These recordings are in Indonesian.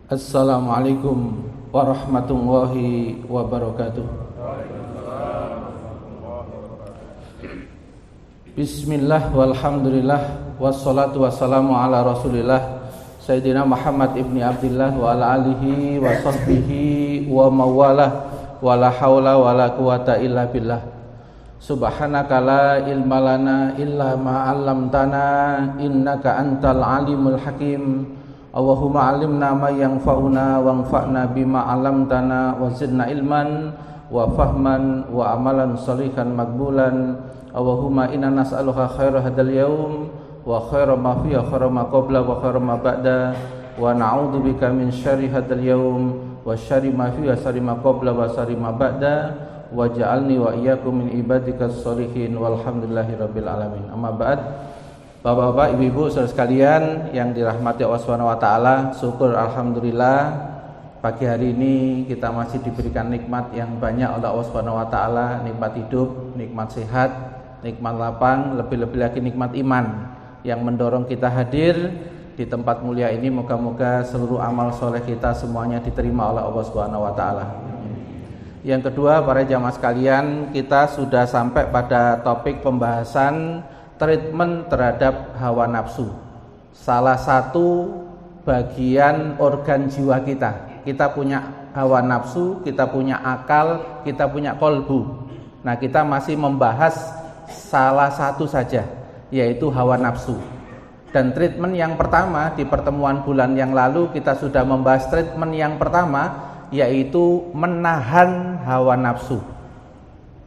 Assalamualaikum warahmatullahi wabarakatuh. Bismillah walhamdulillah wassalatu wassalamu ala rasulillah Sayyidina Muhammad ibni Abdillah wa ala alihi wa sahbihi wa mawalah wa la hawla wa la quwata illa billah. Subhanaka la ilma lana illa ma 'allamtana innaka antal alimul hakim. Allahumma alimna ma yanfa'una wanfa'na bima 'allamtana wa zidna ilman wa fahman wa amalan shalihan maqbulan. Allahumma inna nas'aluka khaira hadzal yaum wa khaira ma fihi khaira ma qabla wa khaira ma ba'da wa na'udzubika min syarri hadzal yaum wa syarri ma fihi syarri ma qabla wa syarri ma ba'da wa ja'alni wa iyyakum min ibadikas sholihin walhamdulillahirabbil alamin. Amma ba'd. Bapak-bapak, ibu-ibu, saudara sekalian yang dirahmati Allah Subhanahu wa taala, syukur alhamdulillah pagi hari ini kita masih diberikan nikmat yang banyak oleh Allah Subhanahu wa taala, nikmat hidup, nikmat sehat, nikmat lapang, lebih-lebih lagi nikmat iman yang mendorong kita hadir di tempat mulia ini. Moga-moga seluruh amal soleh kita semuanya diterima oleh Allah Subhanahu wa taala. Yang kedua, para jamaah sekalian, kita sudah sampai pada topik pembahasan treatment terhadap hawa nafsu. Salah satu bagian organ jiwa kita. Kita punya hawa nafsu, kita punya akal, kita punya kolbu. Nah, kita masih membahas salah satu saja, yaitu hawa nafsu. Dan treatment yang pertama di pertemuan bulan yang lalu kita sudah membahas treatment yang pertama, yaitu menahan hawa nafsu.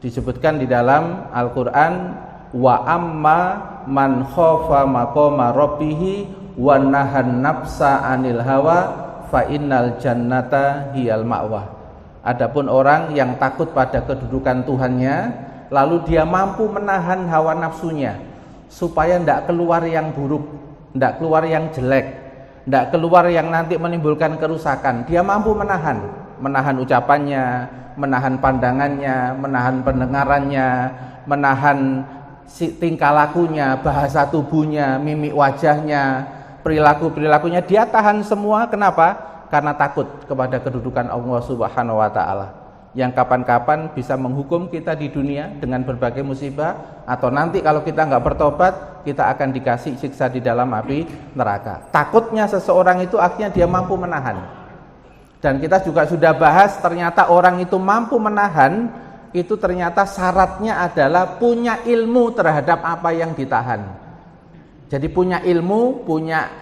Disebutkan di dalam Al-Qur'an, wa amma man khafa maqama rabbih wa nahan nafsa 'anil hawa fa innal jannata hiyal ma'wa. Adapun orang yang takut pada kedudukan Tuhannya, lalu dia mampu menahan hawa nafsunya supaya tidak keluar yang buruk, tidak keluar yang jelek, tidak keluar yang nanti menimbulkan kerusakan. Dia mampu menahan ucapannya, menahan pandangannya, menahan pendengarannya, menahan tingkah lakunya, bahasa tubuhnya, mimik wajahnya, perilakunya dia tahan semua. Kenapa? Karena takut kepada kedudukan Allah Subhanahu wa taala, yang kapan-kapan bisa menghukum kita di dunia dengan berbagai musibah, atau nanti kalau kita nggak bertobat, kita akan dikasih siksa di dalam api neraka. Takutnya seseorang itu akhirnya dia mampu menahan. Dan kita juga sudah bahas, ternyata orang itu mampu menahan itu ternyata syaratnya adalah punya ilmu terhadap apa yang ditahan. Jadi punya ilmu, punya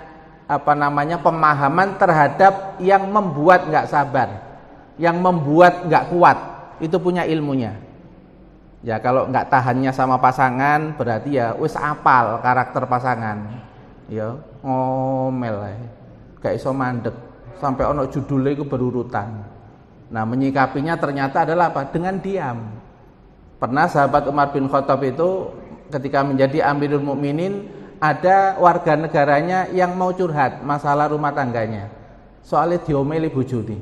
pemahaman terhadap yang membuat nggak sabar, yang membuat nggak kuat, itu punya ilmunya. Ya, kalau nggak tahannya sama pasangan, berarti ya wis apal karakter pasangan. Ya, ngomel, gak iso mandek, sampai ono judulnya itu berurutan. Nah, menyikapinya ternyata adalah apa? Dengan diam. Pernah sahabat Umar bin Khattab itu ketika menjadi Amirul Mukminin, ada warga negaranya yang mau curhat masalah rumah tangganya. Soalnya diomeli bojone.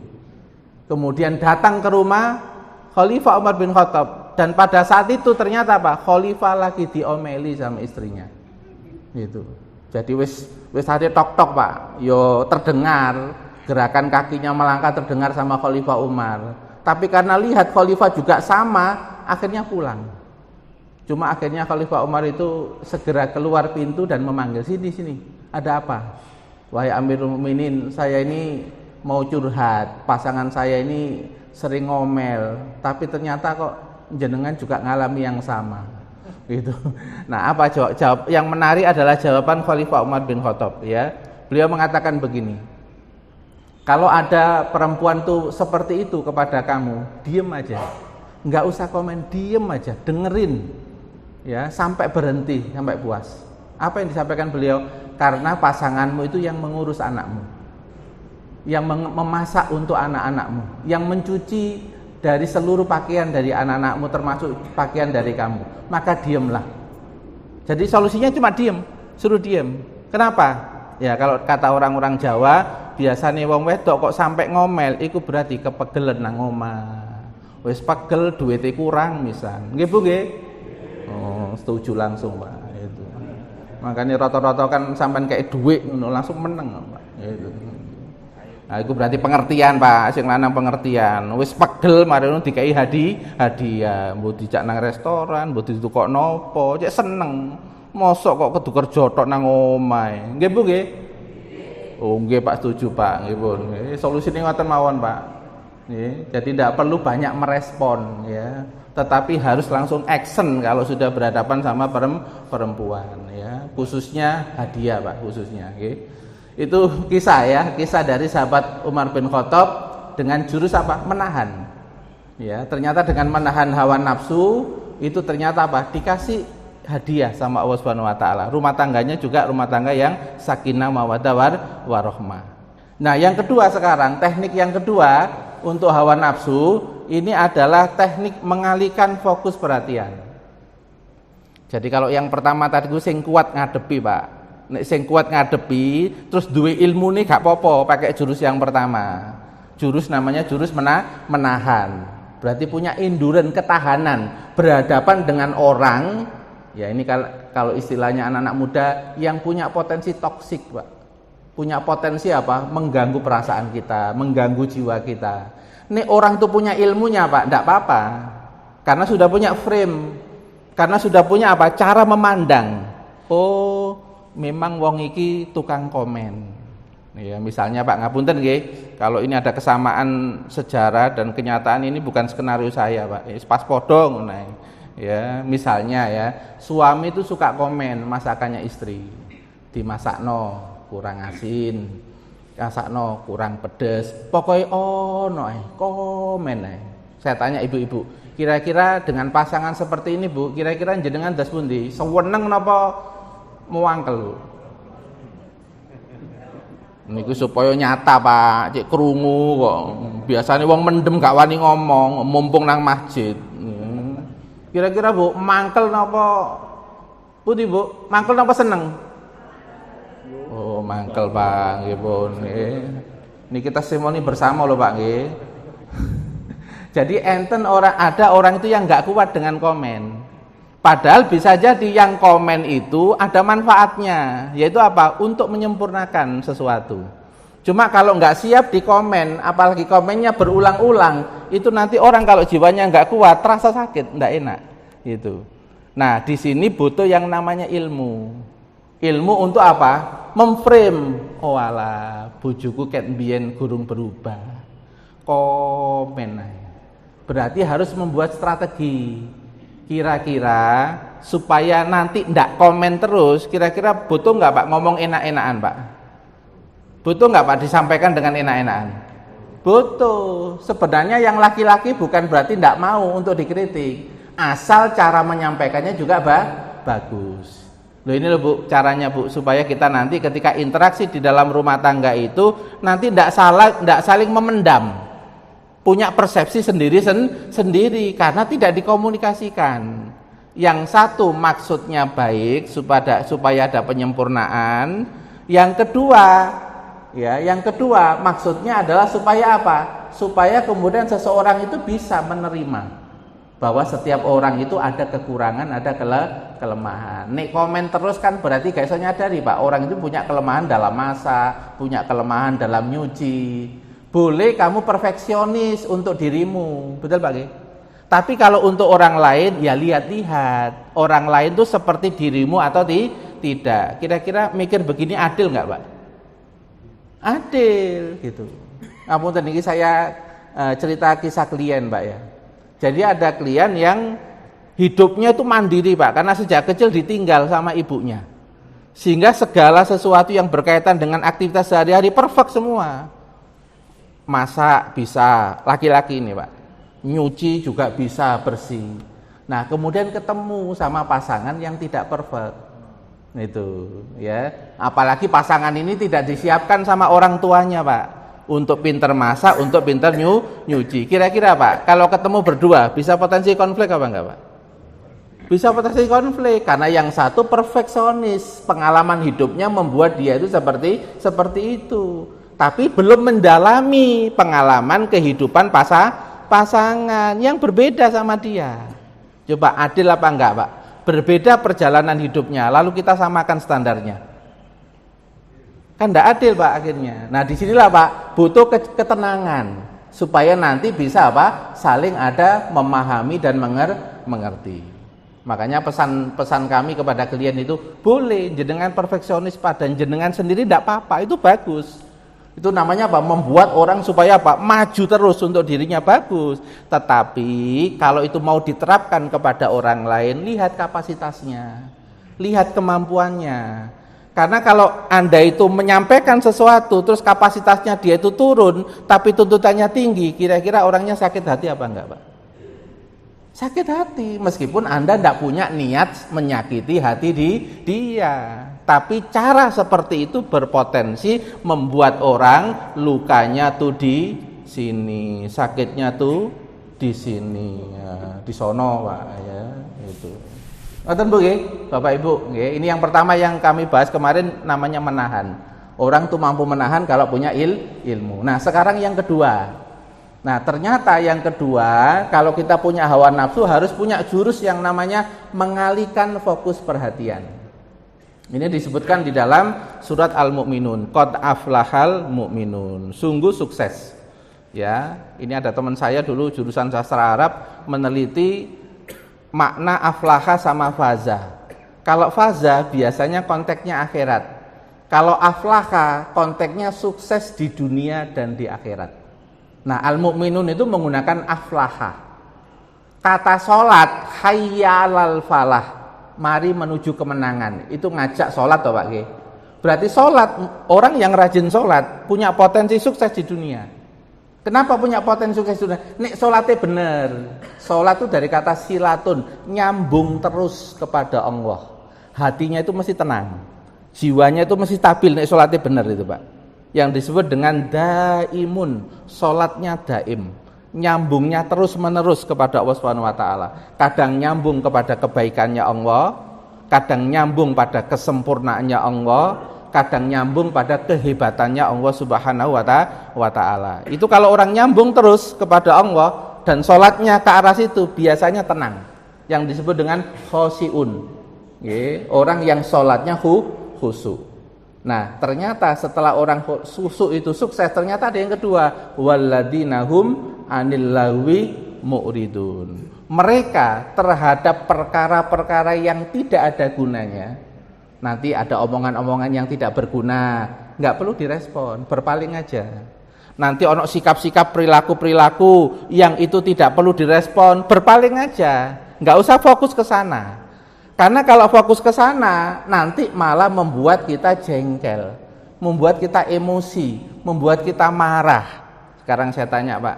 Kemudian datang ke rumah Khalifah Umar bin Khattab, dan pada saat itu ternyata apa? Khalifah lagi diomeli sama istrinya. Gitu. Jadi wis ada tok-tok, Pak. Yo terdengar gerakan kakinya melangkah, terdengar sama Khalifah Umar. Tapi karena lihat Khalifah juga sama, akhirnya pulang. Cuma akhirnya Khalifah Umar itu segera keluar pintu dan memanggil, sini, ada apa? Wahai Amirul Mukminin, saya ini mau curhat, pasangan saya ini sering ngomel, tapi ternyata kok jenengan juga ngalami yang sama. Gitu. Nah, apa jawab? Yang menarik adalah jawaban Khalifah Umar bin Khattab, ya. Beliau mengatakan begini, kalau ada perempuan tuh seperti itu kepada kamu, diem aja, nggak usah komen, diem aja, dengerin, ya, sampai berhenti, sampai puas. Apa yang disampaikan beliau? Karena pasanganmu itu yang mengurus anakmu, yang memasak untuk anak-anakmu, yang mencuci dari seluruh pakaian dari anak-anakmu, termasuk pakaian dari kamu. Maka diemlah. Jadi solusinya cuma diem, suruh diem. Kenapa? Ya, kalau kata orang-orang Jawa, biasanya wong wedok kok sampai ngomel, iku berarti kepegelen nang omah. Wis pegel duwite kurang misal. Nggih Bu nggih? Oh, setuju langsung, Pak. Itu. Makanya rata-rata kan sampean kayak duit langsung meneng, Pak. Itu. Nah, itu berarti pengertian, Pak. Sing lanang pengertian. Wis pegel mari ngono dikai hadiah. Mbok dijak nang restoran, mbok ditukok nopo, cek seneng. Mosok kok kedu kerja tok nang omahe. Nggih, Bu, nggih. Oh, nggih, Pak, setuju, Pak. Nggih, Bu. Solusine ngoten mawon, Pak. Nggih, jadi tidak perlu banyak merespon ya. Tetapi harus langsung action kalau sudah berhadapan sama perempuan ya. Khususnya hadiah, Pak, khususnya, nggih. Itu kisah dari sahabat Umar bin Khattab dengan jurus apa? Menahan. Ya, ternyata dengan menahan hawa nafsu itu ternyata apa? Dikasih hadiah sama Allah Subhanahu wa taala. Rumah tangganya juga rumah tangga yang sakinah mawaddah warahmah. Nah, yang kedua sekarang, teknik yang kedua untuk hawa nafsu ini adalah teknik mengalihkan fokus perhatian. Jadi kalau yang pertama tadi gue sing kuat ngadepi, Pak. Nek sing kuat ngadepi terus duwe ilmu nih gak apa-apa pakai jurus yang pertama. Jurus namanya jurus menahan. Berarti punya endurance, ketahanan berhadapan dengan orang. Ya ini kalau istilahnya anak-anak muda yang punya potensi toksik, Pak. Punya potensi apa? Mengganggu perasaan kita, mengganggu jiwa kita. Nih orang tuh punya ilmunya, Pak, enggak apa-apa. Karena sudah punya frame. Karena sudah punya apa? Cara memandang. Oh, memang wong iki tukang komen. Ya, misalnya Pak ngapunten nggih, kalau ini ada kesamaan sejarah dan kenyataan ini bukan skenario saya, Pak. Pas podo ngono. Ya, misalnya ya, suami itu suka komen masakannya istri. Dimasakno kurang asin, masakno kurang pedes. Pokoknya komen ae. Saya tanya ibu-ibu, kira-kira dengan pasangan seperti ini, Bu, kira-kira jenengan das pundi? Seweneng napa muangkel? Niku supaya nyata, Pak, cek krungu kok. Biasanya wong mendem gak wani ngomong, mumpung nang masjid. Kira-kira Bu, mangkel napa pundi, Bu? Mangkel napa seneng? Oh, mangkel, Pak, nggih pun nggih. Niki testimoni bersama loh, Pak, nggih. Jadi enten ada orang itu yang enggak kuat dengan komen. Padahal bisa jadi yang komen itu ada manfaatnya, yaitu apa? Untuk menyempurnakan sesuatu. Cuma kalau nggak siap di komen, apalagi komennya berulang-ulang, itu nanti orang kalau jiwanya nggak kuat, terasa sakit, nggak enak, gitu. Nah, di sini butuh yang namanya ilmu. Ilmu untuk apa? Memframe. Oh alah, bojoku ket mbiyen gurung berubah. Komen ae. Berarti harus membuat strategi. Kira-kira supaya nanti ndak komen terus, kira-kira butuh nggak, Pak, ngomong enak-enakan, Pak? Butuh nggak, Pak, disampaikan dengan enak-enakan? Butuh. Sebenarnya yang laki-laki bukan berarti ndak mau untuk dikritik, asal cara menyampaikannya juga bagus. Loh ini loh, Bu, caranya, Bu, supaya kita nanti ketika interaksi di dalam rumah tangga itu nanti ndak saling memendam. Punya persepsi sendiri karena tidak dikomunikasikan. Yang satu maksudnya baik supaya ada penyempurnaan. Yang kedua maksudnya adalah supaya apa? Supaya kemudian seseorang itu bisa menerima bahwa setiap orang itu ada kekurangan, ada kelemahan. Nek komen terus kan berarti gak iso nyadari, Pak, orang itu punya kelemahan dalam masak, punya kelemahan dalam nyuci. Boleh kamu perfeksionis untuk dirimu, betul, Pak? Tapi kalau untuk orang lain, ya lihat-lihat orang lain tuh seperti dirimu atau tidak. Kira-kira mikir begini adil nggak, Pak? Adil, gitu. Apunten ini saya cerita kisah klien, Pak, ya. Jadi ada klien yang hidupnya itu mandiri, Pak, karena sejak kecil ditinggal sama ibunya, sehingga segala sesuatu yang berkaitan dengan aktivitas sehari-hari perfect semua. Masak bisa, laki-laki ini, Pak, nyuci juga bisa bersih. Nah, kemudian ketemu sama pasangan yang tidak perfect, itu ya. Apalagi pasangan ini tidak disiapkan sama orang tuanya, Pak, untuk pinter masak, untuk pinter nyuci. Kira-kira, Pak, kalau ketemu berdua bisa potensi konflik apa enggak, Pak? Bisa potensi konflik karena yang satu perfeksionis, pengalaman hidupnya membuat dia itu seperti itu. Tapi belum mendalami pengalaman kehidupan pasangan yang berbeda sama dia. Coba adil apa enggak, Pak? Berbeda perjalanan hidupnya, lalu kita samakan standarnya. Kan tidak adil Pak akhirnya. Nah disinilah Pak butuh ketenangan supaya nanti bisa apa? Saling ada memahami dan mengerti. Makanya pesan kami kepada klien itu boleh jenengan perfeksionis pada jenengan sendiri tidak apa-apa, itu bagus. Itu namanya apa? Membuat orang supaya apa? Maju terus untuk dirinya bagus. Tetapi kalau itu mau diterapkan kepada orang lain, lihat kapasitasnya, lihat kemampuannya. Karena kalau Anda itu menyampaikan sesuatu, terus kapasitasnya dia itu turun, tapi tuntutannya tinggi, kira-kira orangnya sakit hati apa enggak Pak? Sakit hati, meskipun Anda tidak punya niat menyakiti hati dia. Tapi cara seperti itu berpotensi membuat orang lukanya tuh di sini, sakitnya tuh di sini, ya, di sono Pak, ya, itu. Ngoten Bu nggih, Bapak Ibu, nggih. Ini yang pertama yang kami bahas kemarin namanya menahan. Orang tuh mampu menahan kalau punya ilmu. Nah, sekarang yang kedua. Nah, ternyata yang kedua, kalau kita punya hawa nafsu harus punya jurus yang namanya mengalihkan fokus perhatian. Ini disebutkan di dalam surat Al-Mu'minun, qad aflahal mu'minun. Sungguh sukses. Ya, ini ada teman saya dulu jurusan sastra Arab meneliti makna aflaha sama faza. Kalau faza biasanya konteksnya akhirat. Kalau aflaha konteksnya sukses di dunia dan di akhirat. Nah, al-mu'minun itu menggunakan aflaha. Kata salat hayya 'alal falah, mari menuju kemenangan. Itu ngajak salat toh Pak nggih. Berarti salat, orang yang rajin salat punya potensi sukses di dunia. Kenapa punya potensi sukses dunia? Nek salatnya bener. Salat itu dari kata silatun, nyambung terus kepada Allah. Hatinya itu mesti tenang. Jiwanya itu mesti stabil nek salatnya bener itu, Pak. Yang disebut dengan daimun, salatnya daim. Nyambungnya terus-menerus kepada Allah Subhanahu wa taala. Kadang nyambung kepada kebaikannya Allah, kadang nyambung pada kesempurnaannya Allah, kadang nyambung pada kehebatannya Allah Subhanahu wa taala. Itu kalau orang nyambung terus kepada Allah dan sholatnya ke arah situ biasanya tenang. Yang disebut dengan khosiun. Orang yang sholatnya khusyuk. Nah, ternyata setelah orang khusyuk itu sukses, ternyata ada yang kedua, walladzinahum anil lagwi mu'ridun. Mereka terhadap perkara-perkara yang tidak ada gunanya. Nanti ada omongan-omongan yang tidak berguna, nggak perlu direspon, berpaling aja. Nanti ono sikap-sikap perilaku-perilaku yang itu tidak perlu direspon, berpaling aja, nggak usah fokus ke sana. Karena kalau fokus ke sana, nanti malah membuat kita jengkel, membuat kita emosi, membuat kita marah. Sekarang saya tanya Pak,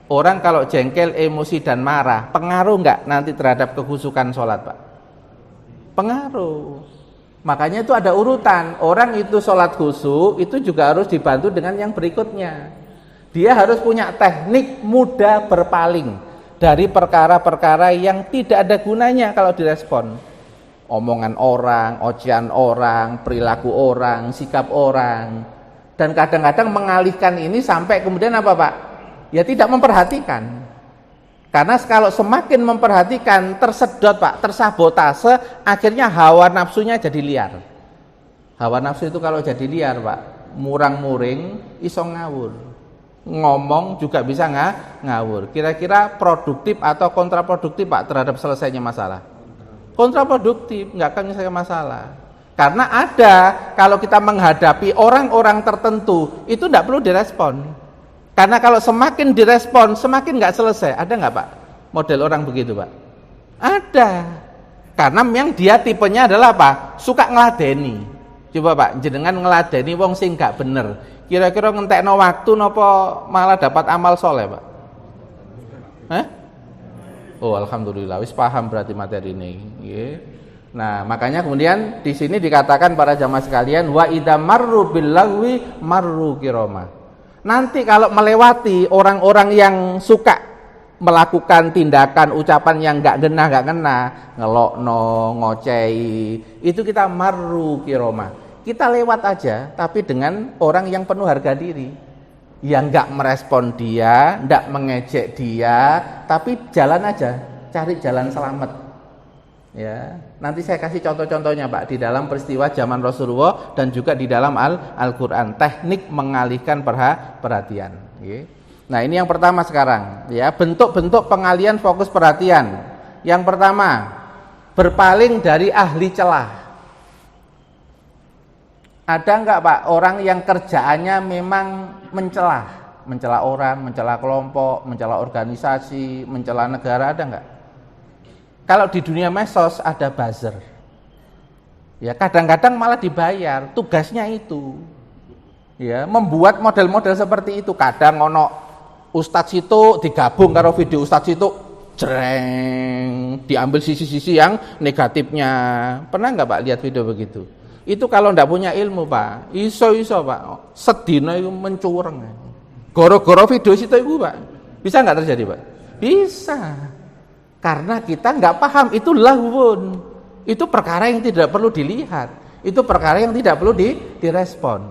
orang kalau jengkel, emosi dan marah, pengaruh nggak nanti terhadap kekhusyukan sholat Pak? Pengaruh. Makanya itu ada urutan. Orang itu sholat khusyuk itu juga harus dibantu dengan yang berikutnya. Dia harus punya teknik mudah berpaling dari perkara-perkara yang tidak ada gunanya kalau direspon. Omongan orang, ocehan orang, perilaku orang, sikap orang. Dan kadang-kadang mengalihkan ini sampai kemudian apa Pak? Ya tidak memperhatikan. Karena kalau semakin memperhatikan, tersedot Pak, tersabotase, akhirnya hawa nafsunya jadi liar. Hawa nafsu itu kalau jadi liar Pak, murang-muring, iso ngawur. Ngomong juga bisa ngawur. Kira-kira produktif atau kontraproduktif Pak terhadap selesainya masalah? Kontraproduktif, nggak akan menyelesaikan masalah. Karena ada, kalau kita menghadapi orang-orang tertentu, itu nggak perlu direspon. Karena kalau semakin direspon, semakin nggak selesai. Ada nggak Pak model orang begitu Pak? Ada. Karena yang dia tipenya adalah apa? Suka ngeladeni. Coba Pak, jenengan ngeladeni wong sing nggak bener. Kira-kira ngentekno waktu napa malah dapat amal soleh Pak? Hah? Oh alhamdulillah, wis paham berarti materi ini. Nah makanya kemudian di sini dikatakan para jamaah sekalian, wa idza marru bil lagwi marru kirama. Nanti kalau melewati orang-orang yang suka melakukan tindakan ucapan yang nggak kena, ngelokno, ngocehi, itu kita marru kirama. Kita lewat aja, tapi dengan orang yang penuh harga diri. Yang nggak merespon dia, nggak mengejek dia, tapi jalan aja, cari jalan selamat. Ya, nanti saya kasih contoh-contohnya Pak di dalam peristiwa zaman Rasulullah dan juga di dalam Al-Qur'an, teknik mengalihkan perhatian. Nah, ini yang pertama sekarang, ya, bentuk-bentuk pengalihan fokus perhatian. Yang pertama, berpaling dari ahli celah. Ada enggak Pak orang yang kerjaannya memang mencela orang, mencela kelompok, mencela organisasi, mencela negara, ada enggak? Kalau di dunia medsos ada buzzer. Ya, kadang-kadang malah dibayar, tugasnya itu. Ya, membuat model-model seperti itu. Kadang ono ustadz itu digabung karo video ustadz itu, jreng, diambil sisi-sisi yang negatifnya. Pernah enggak Pak lihat video begitu? Itu kalau enggak punya ilmu Pak, iso Pak, sedina itu mencureng. Goro-goro video situ itu Pak. Bisa enggak terjadi Pak? Bisa. Karena kita nggak paham, itu lahwun, itu perkara yang tidak perlu dilihat, itu perkara yang tidak perlu direspon.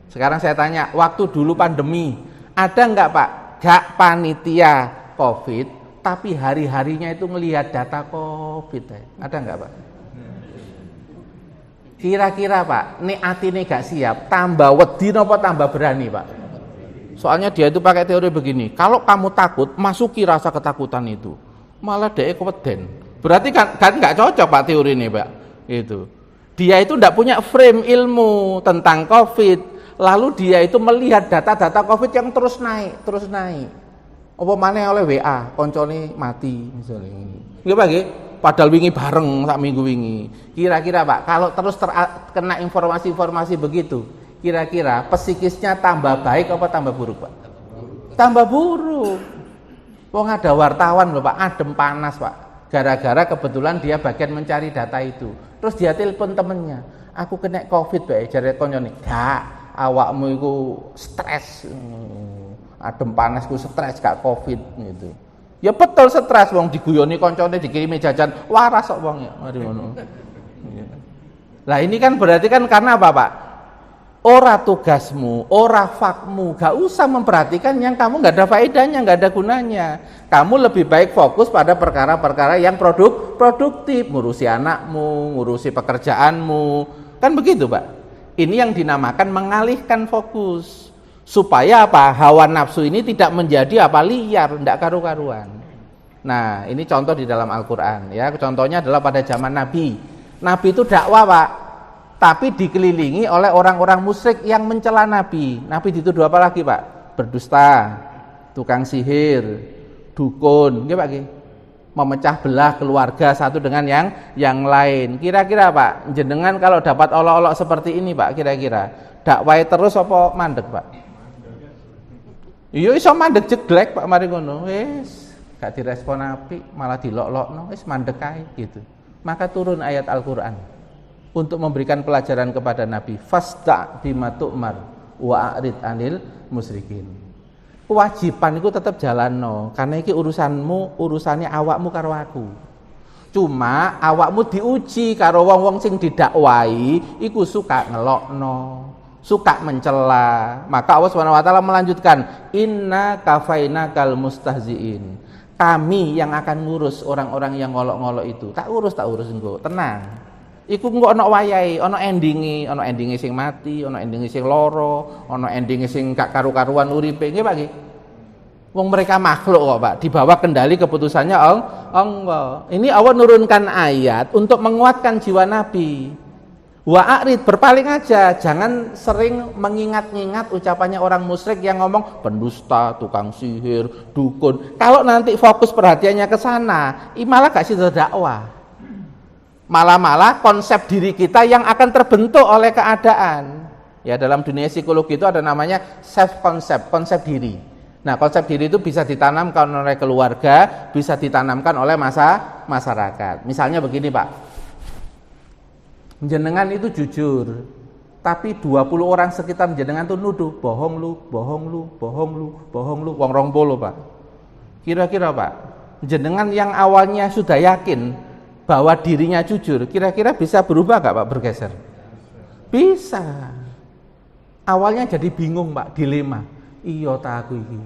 Sekarang saya tanya, waktu dulu pandemi, ada nggak Pak, gak panitia COVID, tapi hari-harinya itu ngelihat data COVID, ada nggak Pak? Kira-kira Pak, nek atine gak siap, tambah wedi napa tambah berani Pak? Soalnya dia itu pakai teori begini, kalau kamu takut, masuki rasa ketakutan itu. Malah dia keweden. Berarti kan nggak cocok Pak teori ini Pak. Itu. Dia itu nggak punya frame ilmu tentang COVID. Lalu dia itu melihat data-data COVID yang terus naik. Apa mana oleh WA, koncone mati misalnya. Nggih Pak nggih. Padahal wingi bareng sak minggu wingi. Kira-kira Pak, kalau terus kena informasi-informasi begitu, kira-kira psikisnya tambah baik apa tambah buruk Pak? Tambah buruk. Wong ada wartawan loh Pak, adem panas Pak. Gara-gara kebetulan dia bagian mencari data itu. Terus dia telepon temennya, aku kena COVID Pak, jare koncone. Gak, awakmu iku stres. Adem panasku stres gak COVID gitu. Ya betul stres wong diguyoni koncone dikirimi jajan, waras kok wong ya. Mari ngono. Lah ini kan berarti kan karena apa Pak? Ora tugasmu, ora fakmu, gak usah memperhatikan yang kamu gak ada faedahnya, gak ada gunanya. Kamu lebih baik fokus pada perkara-perkara yang produktif, ngurusi anakmu, ngurusi pekerjaanmu, kan begitu Pak. Ini yang dinamakan mengalihkan fokus, supaya apa? Hawa nafsu ini tidak menjadi apa liar, tidak karu-karuan. Nah, ini contoh di dalam Al-Quran. Ya, contohnya adalah pada zaman Nabi. Nabi itu dakwah Pak. Tapi dikelilingi oleh orang-orang musyrik yang mencela Nabi. Nabi dituduh apa lagi Pak? Berdusta, tukang sihir, dukun, nggih Pak nggih. Memecah belah keluarga satu dengan yang lain. Kira-kira Pak, jenengan kalau dapat olok-olok seperti ini Pak, kira-kira dakwah terus apa mandek Pak? Iya iso mandek jeglek Pak mari ngono. Wis gak direspon apik, malah dilok-lokno, wis mandek ae gitu. Maka turun ayat Al-Qur'an untuk memberikan pelajaran kepada Nabi, fasta bima tu'mar wa a'rid anil musyrikin. Kewajiban itu tetap jalanno, karena iki urusannya awakmu karo aku. Cuma awakmu diuji karo wong-wong sing didakwahi iku suka ngelokno, suka mencela. Maka Allah Subhanahu wa taala melanjutkan, inna kafainakal mustahziin. Kami yang akan ngurus orang-orang yang ngolok-ngolok itu. Tak urus engko, tenang. Iku engko ana wayahe, ana endinge sing mati, ana endinge sing lara, ana endinge sing gak karu-karuan uripe, nggih Pak nggih. Wong mereka makhluk kok Pak, di bawah kendali keputusannya Allah. Ini Allah nurunkan ayat untuk menguatkan jiwa Nabi. Wa a'rid, berpaling aja, jangan sering mengingat-ingat ucapannya orang musyrik yang ngomong pendusta, tukang sihir, dukun. Kalau nanti fokus perhatiannya ke sana, malah gak sida dakwah. Malah konsep diri kita yang akan terbentuk oleh keadaan. Ya, dalam dunia psikologi itu ada namanya self concept, konsep diri. Nah, konsep diri itu bisa ditanamkan oleh keluarga, bisa ditanamkan oleh masyarakat. Misalnya begini Pak, jenengan itu jujur, tapi 20 orang sekitar jenengan itu nuduh, bohong lu, wong 20 Pak. Kira-kira Pak, jenengan yang awalnya sudah yakin bahwa dirinya jujur, kira-kira bisa berubah gak Pak, bergeser? Bisa. Awalnya jadi bingung Pak, dilema. Iya ta aku iki.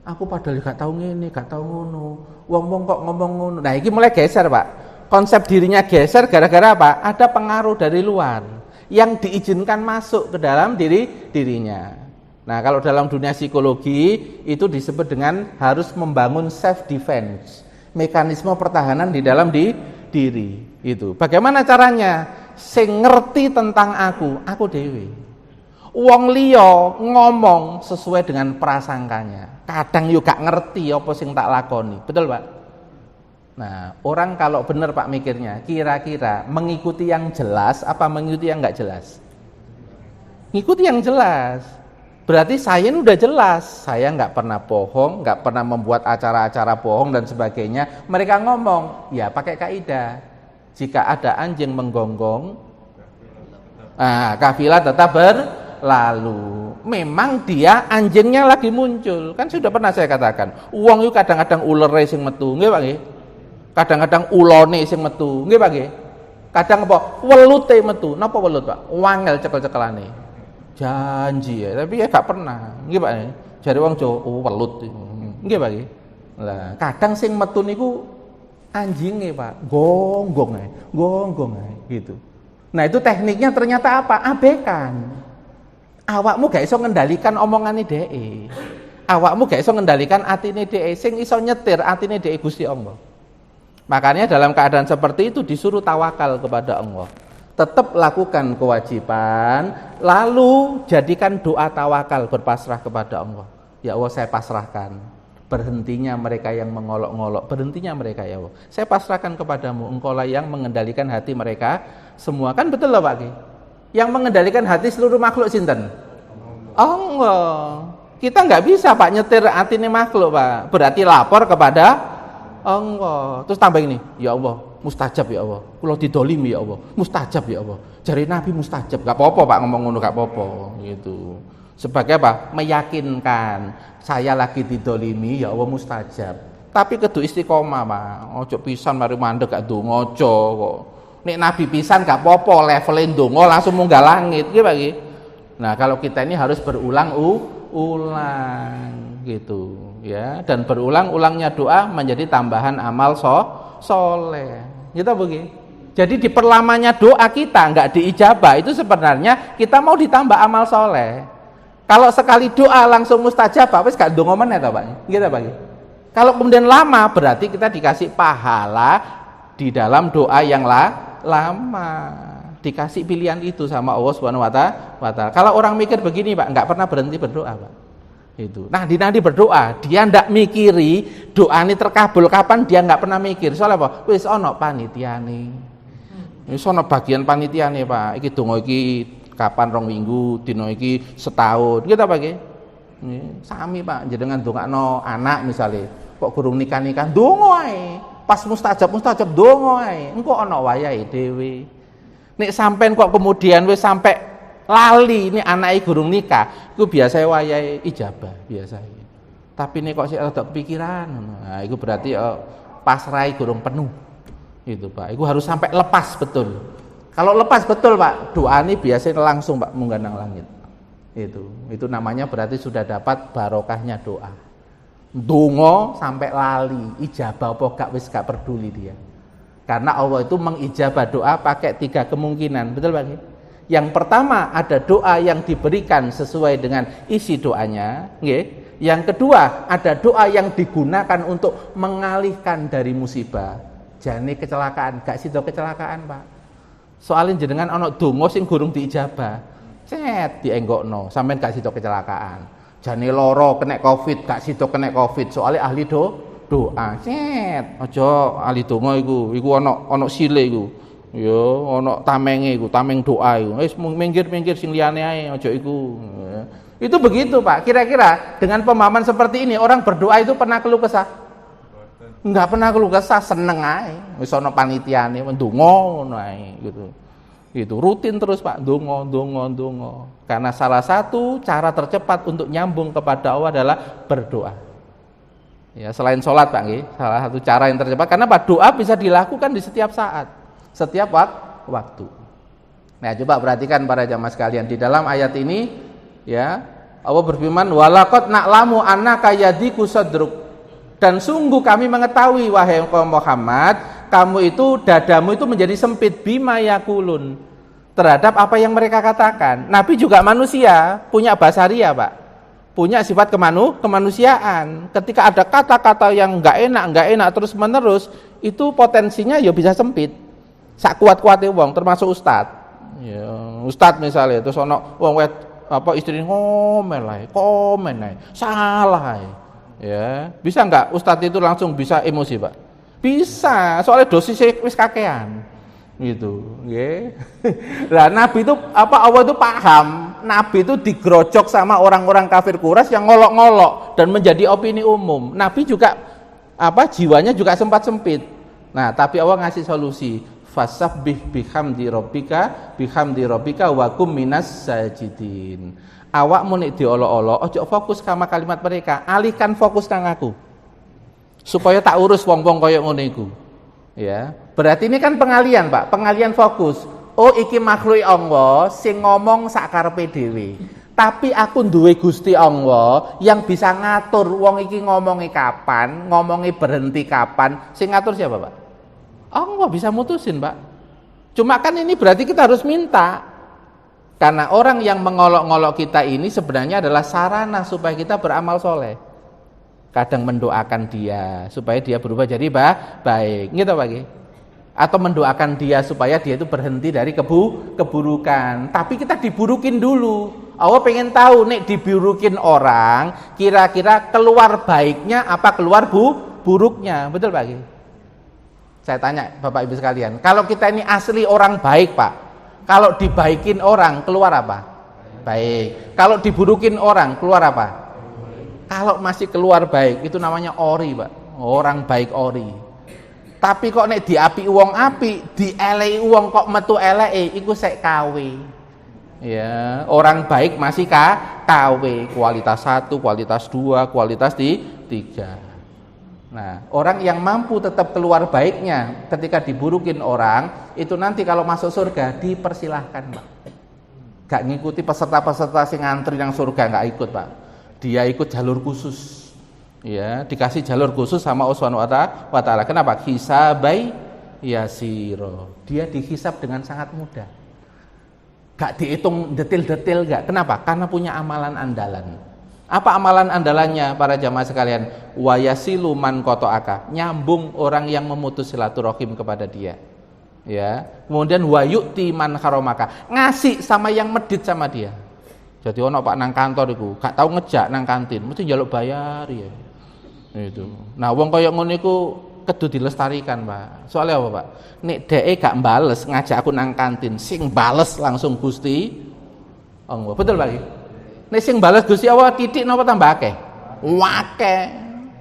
Aku padahal gak tahu ngene, gak tahu ngono. Wong-wong kok ngomong ngono. Nah, iki mulai geser Pak. konsep dirinya geser gara-gara apa? Ada pengaruh dari luar yang diizinkan masuk ke dalam dirinya. Nah, kalau dalam dunia psikologi itu disebut dengan harus membangun self defense, mekanisme pertahanan di dalam diri. Itu. Bagaimana caranya? Sing ngerti tentang aku dhewe. Wong liya ngomong sesuai dengan prasangkanya. Kadang yo gak ngerti apa sing tak lakoni. Betul, Pak? Nah, orang kalau benar Pak mikirnya, kira-kira mengikuti yang jelas apa mengikuti yang enggak jelas? Ngikuti yang jelas. Berarti saya ini udah jelas, saya enggak pernah bohong, enggak pernah membuat acara-acara bohong dan sebagainya. Mereka ngomong, ya pakai kaidah. Jika ada anjing menggonggong, kafilah tetap berlalu. Memang dia anjingnya lagi muncul. Kan sudah pernah saya katakan, wong itu kadang-kadang ulere sing metu, nggih Pak nggih? Kadang-kadang ulone sing metu, nggih Pak nggih? Kadang apa? Welute metu. Napa welut, Pak? Wangel cekel-cekelane. Janji ya, tapi ya gak pernah. Nggih Pak. Jare wong Jawa, welut. Nggih Pak nggih. Lah, kadang sing metu niku anjingnya Pak, gonggong ae gitu. Nah, itu tekniknya ternyata apa? Abekan. Awakmu gak iso ngendalikan omongane dhek. Awakmu gak iso ngendalikan atine dhek, sing iso nyetir atine dhek Gusti Allah. Makanya dalam keadaan seperti itu disuruh tawakal kepada Allah. Tetap lakukan kewajiban, lalu jadikan doa tawakal berpasrah kepada Allah. Ya Allah, saya pasrahkan. Berhentinya mereka yang mengolok-ngolok, berhentinya mereka ya Allah. Saya pasrahkan kepadamu, Engkaulah yang mengendalikan hati mereka semua. Kan betul loh Pak. Yang mengendalikan hati seluruh makhluk sinten? Allah. Kita nggak bisa Pak nyetir hatinya makhluk Pak. Berarti lapor kepada Allah. Terus tambah ini, ya Allah, mustajab ya Allah. Kulo didolimi ya Allah, mustajab ya Allah. Jari Nabi mustajab, gak apa-apa Pak ngomong ngono gak apa-apa gitu. Sebagai apa? Meyakinkan saya lagi didolimi ya Allah mustajab. Tapi kudu istiqomah Pak. Ojo pisan mari mandek gak ndonga aja kok. Nek Nabi pisan gak apa-apa levelin ndonga langsung munggah langit nggih Pak nggih. Nah, kalau kita ini harus berulang-ulang gitu ya, dan berulang-ulangnya doa menjadi tambahan amal soleh. Gitu begini. Jadi diperlamanya doa kita enggak diijabah itu sebenarnya kita mau ditambah amal soleh. Kalau sekali doa langsung mustajab, wis gak ndonga meneh ta, Pak? Gitu, Pak. Kalau kemudian lama berarti kita dikasih pahala di dalam doa yang lama. Dikasih pilihan itu sama Allah Subhanahu wa taala. Kalau orang mikir begini, Pak, enggak pernah berhenti berdoa, Pak. Itu. Nah, nanti berdoa, dia ndak mikiri doa ini terkabul kapan, dia nggak pernah mikir. Soalnya apa? Wis ono panitiane. Wis ono bagian panitiane, Pak. Iki donga iki kapan 2 minggu, dina iki setahun. Gitu Pak nggih. Sami Pak, jenengan ndongakno anak misalnya, kok gurung nikah-nikah ndonga ae. Pas mustajab ndonga ae. Engko ono wayahe dhewe. Nek sampean kok kemudian wis sampai lali ini anake gurung nikah, iku biasa wayahe ijabah biasa. Tapi nek kok sik rada kepikiran, nah iku berarti pasrahe gurung penuh. Itu Pak, iku harus sampai lepas betul. Kalau lepas betul Pak, doa ini biasanya langsung Pak munggah nang langit. Itu namanya berarti sudah dapat barokahnya doa. Donga sampai lali, ijabah apa gak wis gak peduli dia. Karena Allah itu mengijabah doa pakai 3 kemungkinan, betul Pak? Yang pertama ada doa yang diberikan sesuai dengan isi doanya, nggih. Yang kedua ada doa yang digunakan untuk mengalihkan dari musibah. Jane kecelakaan, gak sida kecelakaan, Pak. Soalnya jenengan ana donga sing gurung diijabah. Cet dienggokno, sampean gak sida kecelakaan. Jane lara kena Covid, gak sida kena Covid, soalnya ahli doa. Cet, aja ahli donga iku ana sile iku. Ya, ana tamenge iku, tameng doa iku. Wis minggir-minggir sing liyane ae, aja iku. Itu begitu, Pak. Kira-kira dengan pemahaman seperti ini orang berdoa itu pernah keluh kesah? Enggak pernah keluh kesah, seneng ae. Wis ana panitiane ndonga ngono ae gitu. Gitu, rutin terus Pak, ndonga. Karena salah satu cara tercepat untuk nyambung kepada Allah adalah berdoa. Ya, selain sholat Pak nggih, salah satu cara yang tercepat karena Pak doa bisa dilakukan di setiap saat. Setiap waktu. Nah, coba perhatikan para jamaah sekalian di dalam ayat ini ya, Allah berfirman walaqad na'lamu annaka yadiku sadruk, dan sungguh kami mengetahui wahai Muhammad kamu itu dadamu itu menjadi sempit bima yakulun terhadap apa yang mereka katakan. Nabi juga manusia, punya basaria, Pak. Punya sifat kemanusiaan. Ketika ada kata-kata yang enggak enak terus-menerus, itu potensinya ya bisa sempit. Sak kuat-kuate wong, termasuk ustadz. Ya, ustadz misalnya terus ono wong istri komen ae, salah ae. Ya, bisa enggak ustadz itu langsung bisa emosi, Pak? Bisa, soalnya dosisnya wis kakean. Gitu, nggih. Lah Nabi itu Allah itu paham, Nabi itu digerojok sama orang-orang kafir Quraisy yang ngolok-ngolok dan menjadi opini umum. Nabi juga jiwanya juga sempat sempit. Nah, tapi Allah ngasih solusi, fasabbih bihamdi rabbika wa kum minas sajidin. Awakmu nek diolok-olok, ojo fokus sama kalimat mereka, alihkan fokus nang aku. Supaya tak urus wong-wong kaya ngono iku. Ya, berarti ini kan pengalian, Pak, pengalian fokus. Oh, iki makhluk Allah sing ngomong sak karepe dhewe. Tapi aku duwe Gusti Allah yang bisa ngatur wong iki ngomongi kapan, ngomongi berhenti kapan. Sing ngatur siapa, Pak? Allah bisa mutusin, Pak. Cuma kan ini berarti kita harus minta. Karena orang yang mengolok-ngolok kita ini sebenarnya adalah sarana supaya kita beramal soleh. Kadang mendoakan dia supaya dia berubah jadi baik, gitu Pak. Atau mendoakan dia supaya dia itu berhenti dari keburukan. Tapi kita diburukin dulu. Allah pengen tahu nek diburukin orang, kira-kira keluar baiknya apa keluar buruknya, betul Pak? Saya tanya Bapak Ibu sekalian, kalau kita ini asli orang baik, Pak, kalau dibaikin orang keluar apa? Baik. Kalau diburukin orang keluar apa? Kalau masih keluar baik, itu namanya ori, Pak. Orang baik ori. Tapi kok nek diapi uang api, dielei uang kok metu eleke, iku sek kawe. Ya, orang baik masih KW, kualitas 1, kualitas 2, kualitas 3. Nah, orang yang mampu tetap keluar baiknya ketika diburukin orang, itu nanti kalau masuk surga dipersilahkan, Pak. Gak ngikuti peserta-peserta sing ngantri yang surga, gak ikut, Pak. Dia ikut jalur khusus, ya, dikasih jalur khusus sama Allah Subhanahu wa Ta'ala. Kenapa? Hisabai yasiro. Dia dihisab dengan sangat mudah. Gak dihitung detail-detail, gak. Kenapa? Karena punya amalan andalan. Apa amalan andalannya para jamaah sekalian? Wa yasilu man qata'aka. Nyambung orang yang memutus silaturahim kepada dia. Ya. Kemudian wa yu'ti man haramaka. Ngasih sama yang medit sama dia. Jadi ono Pak nang kantor iku, gak tau ngejak nang kantin, mesti njaluk bayar ya. Itu. Nah, wong kaya ngono iku kudu dilestarikan, Pak. Soalnya apa, Pak? Nek dheke gak mbales ngajak aku nang kantin, sing bales langsung Gusti Allah. Betul, Pak? Nek sing bales Gusti Allah titik napa tambah akeh? Akeh.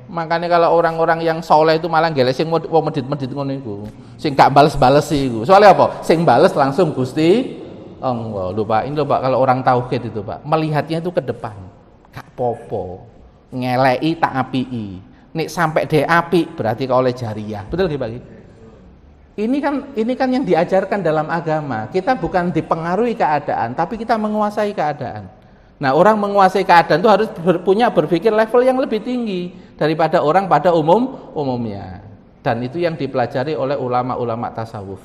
Makanya kalau orang-orang yang soleh itu malah gelek sing wong medit-medit ngono iku. Sing gak bales-bales iku. Soalnya apa? Sing bales langsung Gusti Allah. Lupa, ini Pak, kalau orang tauhid itu, Pak, melihatnya itu ke depan. Gak popo. Ngelei tak apii. Nek sampai dia api berarti kau oleh jariah. Betul nggih, Pak? Ini kan yang diajarkan dalam agama. Kita bukan dipengaruhi keadaan, tapi kita menguasai keadaan. Nah, orang menguasai keadaan itu harus berpikir level yang lebih tinggi daripada orang pada umumnya. Dan itu yang dipelajari oleh ulama-ulama tasawuf.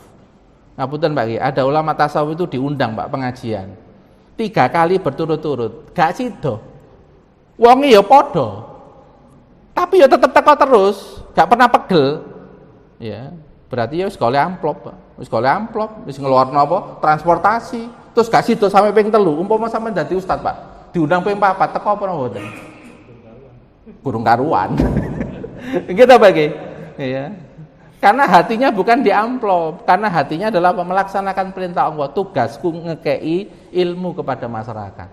Ngapunten Pak, ada ulama tasawuf itu diundang, Pak, pengajian 3 kali berturut-turut, gak sido. Wonge ya padha. Tapi ya tetep teko terus, gak pernah pegel. Ya, berarti ya wis golek amplop, Pak. Wis golek amplop, wis ngeluarno apa? Transportasi. Terus gak sido sampai ping 3. Umpama sampean dadi ustaz, Pak, diundang ping 4, teko apa mboten? Burung karuan. Gitu, Pak. Iya. Karena hatinya bukan di amplop, karena hatinya adalah melaksanakan perintah Allah. Tugasku ngekei ilmu kepada masyarakat.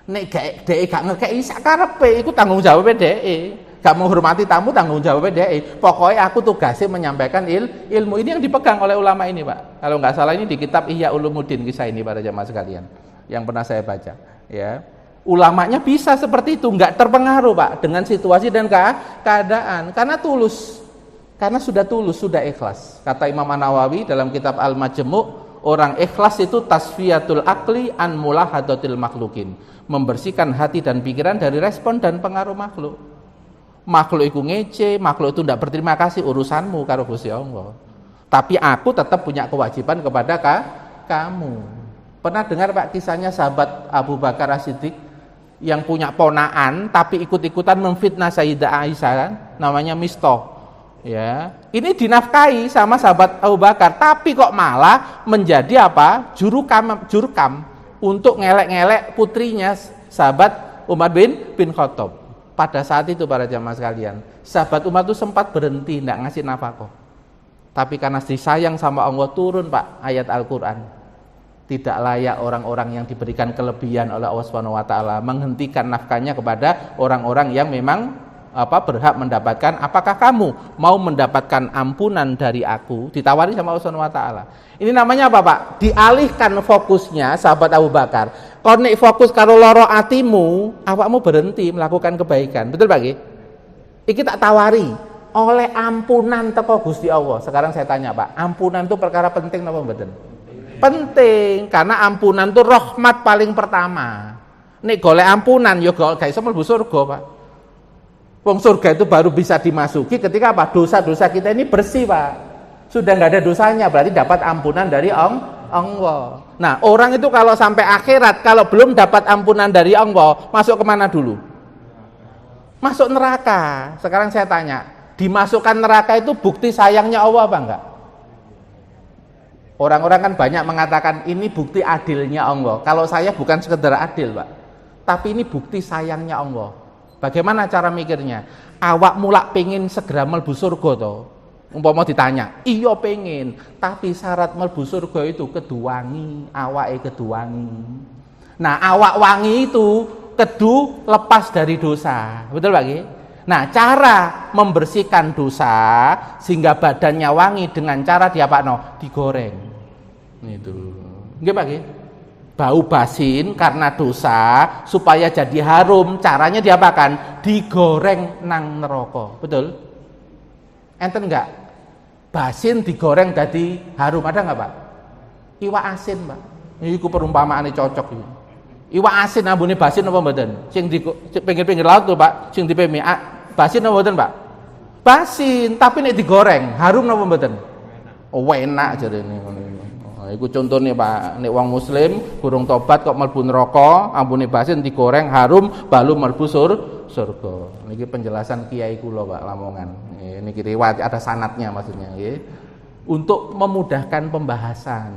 Nek dhek gak ngekei sak karepe, iku tanggung jawab dhek. Gak menghormati tamu, tanggung jawab dhek. Pokoknya aku tugasnya menyampaikan ilmu. Ini yang dipegang oleh ulama ini, Pak. Kalau nggak salah ini di kitab Ihya Ulumuddin kisah ini para jamaah sekalian yang pernah saya baca. Ya, ulamanya bisa seperti itu, nggak terpengaruh, Pak, dengan situasi dan keadaan, karena tulus. Karena sudah tulus, sudah ikhlas. Kata Imam An-Nawawi dalam kitab Al-Majmu', orang ikhlas itu tasfiyatul akli an mulahadatil makhlukin. Membersihkan hati dan pikiran dari respon dan pengaruh makhluk. Makhluk itu ngece, makhluk itu tidak berterima kasih, urusanmu karo Gusti Allah. tapi aku tetap punya kewajiban kepada kamu. Pernah dengar Pak kisahnya sahabat Abu Bakar As-Siddiq yang punya ponaan tapi ikut-ikutan memfitnah Sayyidah Aisyah kan? Namanya Mistah. Ya, ini dinafkahi sama sahabat Abu Bakar, tapi kok malah menjadi apa? Jurkam untuk ngelek-ngelek putrinya sahabat Umar bin Khattab. Pada saat itu para jamaah sekalian, sahabat Umar itu sempat berhenti tidak ngasih nafkah. Tapi karena disayang sama Allah turun Pak ayat Al-Qur'an. Tidak layak orang-orang yang diberikan kelebihan oleh Allah Subhanahu wa taala menghentikan nafkahnya kepada orang-orang yang memang berhak mendapatkan. Apakah kamu mau mendapatkan ampunan dari aku? Ditawari sama Allah Subhanahu wa taala. Ini namanya apa, Pak? Dialihkan fokusnya sahabat Abu Bakar. Kon nek fokus karo loro atimu, awakmu berhenti melakukan kebaikan. Betul, Pak? Iki tak tawari oleh ampunan teko Gusti Allah. Sekarang saya tanya, Pak, ampunan itu perkara penting napa mboten? Penting, karena ampunan itu rahmat paling pertama. Nek golek ampunan ya gak iso mlebu surga, Pak. Wong surga itu baru bisa dimasuki ketika apa? Dosa-dosa kita ini bersih, Pak. Sudah nggak ada dosanya, berarti dapat ampunan dari Allah. Nah, orang itu kalau sampai akhirat, kalau belum dapat ampunan dari Allah, masuk kemana dulu? Masuk neraka. Sekarang saya tanya, dimasukkan neraka itu bukti sayangnya Allah apa enggak? Orang-orang kan banyak mengatakan ini bukti adilnya Allah. Kalau saya bukan sekedar adil, Pak, tapi ini bukti sayangnya Allah. Bagaimana cara mikirnya? Awak mulak pengen segera mlebu surga toh. Umpama ditanya, iya pengen, tapi syarat mlebu surga itu keduwangi, awake keduwangi. Nah, awak wangi itu kedu lepas dari dosa. Betul, Pak? Nah, cara membersihkan dosa sehingga badannya wangi dengan cara diapakno? Digoreng. Itu. Nggih, Pak? Bau basin karena dosa supaya jadi harum, caranya diapakan? Digoreng nang neraka. Betul? Enten enggak? Basin digoreng jadi harum, ada enggak, Pak? Iwak asin, Pak. Iku perumpamaane cocok iki. Iwak asin ambune basin apa mboten? Sing di pinggir-pinggir laut tuh, Pak, sing dipemi basin apa mboten, Pak? Basin, tapi nek digoreng harum napa mboten? Oh, enak jarene ngono. Iku contohnya, Pak, nek wong muslim gurung tobat kok mlebu neraka, ambune basin digoreng harum balu mlebu surga. Niki penjelasan kiai kula, Pak, Lamongan. Niki riwayat ada sanadnya maksudnya, nggih. Untuk memudahkan pembahasan.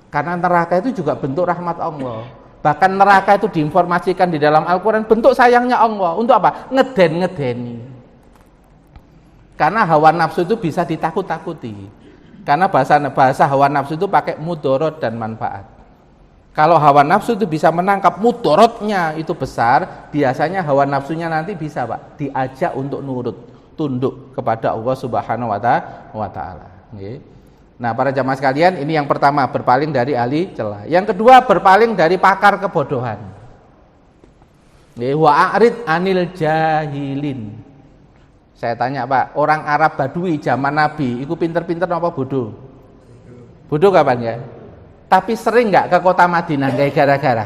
Karena neraka itu juga bentuk rahmat Allah. Bahkan neraka itu diinformasikan di dalam Al-Qur'an bentuk sayangnya Allah. Untuk apa? Ngeden-ngedeni. Karena hawa nafsu itu bisa ditakut-takuti. Karena bahasa hawa nafsu itu pakai mudorot dan manfaat. Kalau hawa nafsu itu bisa menangkap mudorotnya itu besar, biasanya hawa nafsunya nanti bisa, Pak, diajak untuk nurut, tunduk kepada Allah Subhanahu wa taala. Nah, para jamaah sekalian, ini yang pertama, berpaling dari ahli celah. Yang kedua, berpaling dari pakar kebodohan. Wa a'rid anil jahilin. Saya tanya, Pak, orang Arab Badui zaman Nabi, itu pinter-pinter apa bodoh? Bodoh kapan ya? Tapi sering nggak ke kota Madinah kayak gara-gara?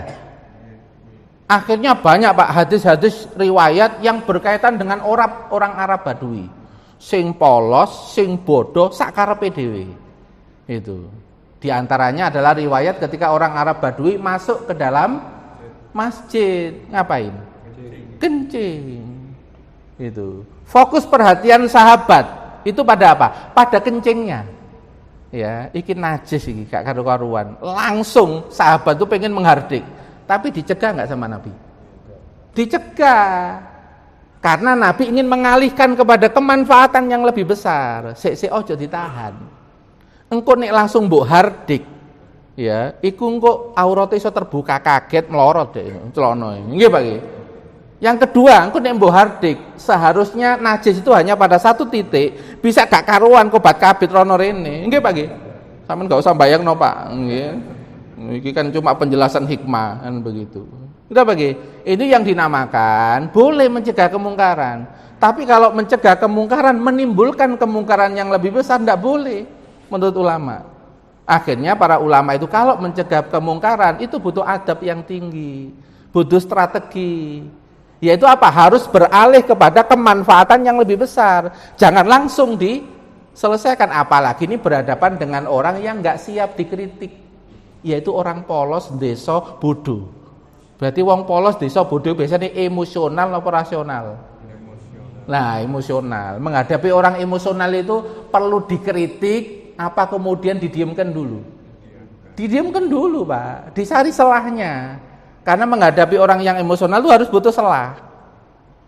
Akhirnya banyak, Pak, hadis-hadis riwayat yang berkaitan dengan orang Arab Badui. Sing polos, sing bodoh, sakarepe dhewe. Itu. Di antaranya adalah riwayat ketika orang Arab Badui masuk ke dalam masjid, ngapain? Kencing. Itu. Fokus perhatian sahabat itu pada apa? Pada kencingnya. Ya, iki najis iki, gak karu-karuan. Langsung sahabat itu pengen menghardik, tapi dicegah nggak sama Nabi? Dicegah. Karena Nabi ingin mengalihkan kepada kemanfaatan yang lebih besar. Sik ojo ditahan. Engko nek langsung mbok hardik, ya, iku engko aurate iso terbuka, kaget melorot deh celana. Nggih, Pak. Yang kedua, engko nek mbok hardik, seharusnya najis itu hanya pada satu titik, bisa gak karuan kobat kabit rono rene. Nggih, Pak nggih. Sampeyan gak usah bayangno, Pak. Nggih. Iki kan cuma penjelasan hikmah kan begitu. Udah, Pak nggih. Ini yang dinamakan boleh mencegah kemungkaran. Tapi kalau mencegah kemungkaran menimbulkan kemungkaran yang lebih besar enggak boleh menurut ulama. Akhirnya para ulama itu kalau mencegah kemungkaran itu butuh adab yang tinggi, butuh strategi. Yaitu apa? Harus beralih kepada kemanfaatan yang lebih besar. Jangan langsung Selesaikan, apalagi ini berhadapan dengan orang yang nggak siap dikritik, yaitu orang polos, desa, bodoh. Berarti wong polos, desa, bodoh biasanya emosional atau rasional? Nah, emosional. Menghadapi orang emosional itu perlu dikritik, apa kemudian didiamkan dulu? Didiamkan dulu, Pak. Dicari selahnya. Karena menghadapi orang yang emosional itu harus butuh selah.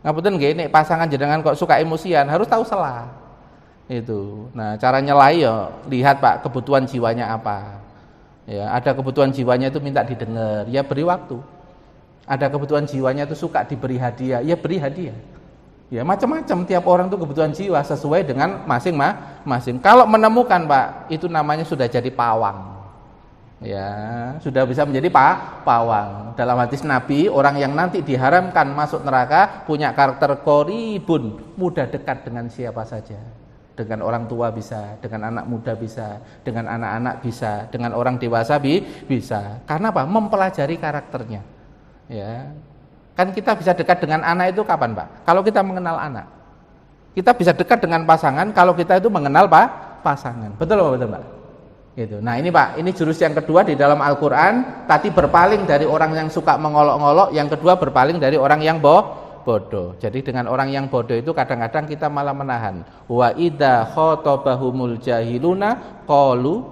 Ngapunten nggih, nek pasangan jenengan kok suka emosian, harus tahu selah. Itu. Nah, cara nyelai ya lihat Pak kebutuhan jiwanya apa. Ya, ada kebutuhan jiwanya itu minta didengar, ya beri waktu. Ada kebutuhan jiwanya itu suka diberi hadiah, ya beri hadiah. Ya, macam-macam tiap orang itu kebutuhan jiwa sesuai dengan masing-masing. Kalau menemukan Pak, itu namanya sudah jadi pawang. Ya, sudah bisa menjadi pawang. Dalam hadis Nabi, orang yang nanti diharamkan masuk neraka punya karakter qoribun, mudah dekat dengan siapa saja. Dengan orang tua bisa, dengan anak muda bisa, dengan anak-anak bisa, dengan orang dewasa bisa. Karena apa? Mempelajari karakternya. Ya. Kan kita bisa dekat dengan anak itu kapan, Pak? Kalau kita mengenal anak. Kita bisa dekat dengan pasangan kalau kita itu mengenal pasangan. Betul apa betul, Pak? Gitu. Nah, ini Pak, ini jurus yang kedua di dalam Al-Qur'an, tadi berpaling dari orang yang suka mengolok-ngolok, yang kedua berpaling dari orang yang bodoh. Jadi dengan orang yang bodoh itu kadang-kadang kita malah menahan. Wa idza khotabahumul jahiluna qalu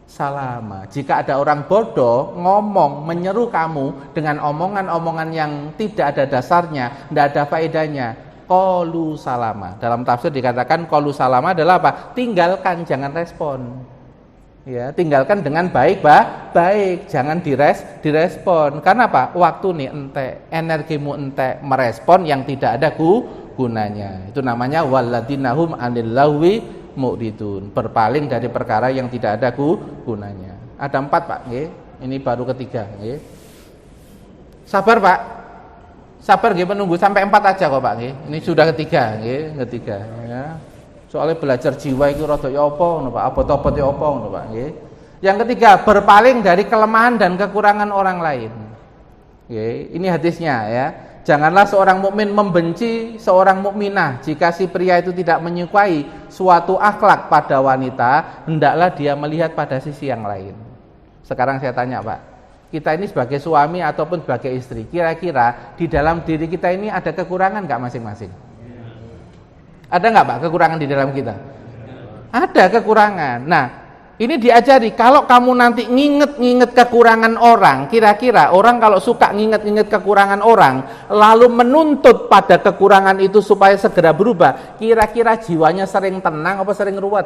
salama. Jika ada orang bodoh ngomong menyeru kamu dengan omongan-omongan yang tidak ada dasarnya, tidak ada faedahnya, qalu salama. Dalam tafsir dikatakan qalu salama adalah apa? Tinggalkan, jangan respon. Ya, tinggalkan dengan baik, baik, jangan direspon. Karena apa? Waktu nih entek, energimu entek merespon yang tidak ada gunanya. Itu namanya walladzinahum 'anil lahwi mu'ridun, berpaling dari perkara yang tidak ada gunanya. Ada 4, Pak, nggih. Ini baru ketiga, nggih. Sabar, Pak. Sabar nggih, menunggu sampai 4 aja kok, Pak, nggih. Ini sudah ketiga, nggih, ketiga, ya. Soalnya belajar jiwa itu rada ya apa ngono Pak, abot-abot ya apa ngono Pak nggih. Yang ketiga, berpaling dari kelemahan dan kekurangan orang lain. Nggih, ini hadisnya ya. Janganlah seorang mukmin membenci seorang mukminah jika si pria itu tidak menyukai suatu akhlak pada wanita, hendaklah dia melihat pada sisi yang lain. Sekarang saya tanya, Pak. Kita ini sebagai suami ataupun sebagai istri, kira-kira di dalam diri kita ini ada kekurangan enggak masing-masing? Ada nggak Pak kekurangan di dalam kita? Ada kekurangan. Nah, ini diajari kalau kamu nanti nginget kekurangan orang, kira-kira orang kalau suka nginget kekurangan orang, lalu menuntut pada kekurangan itu supaya segera berubah, kira-kira jiwanya sering tenang apa sering ruwet?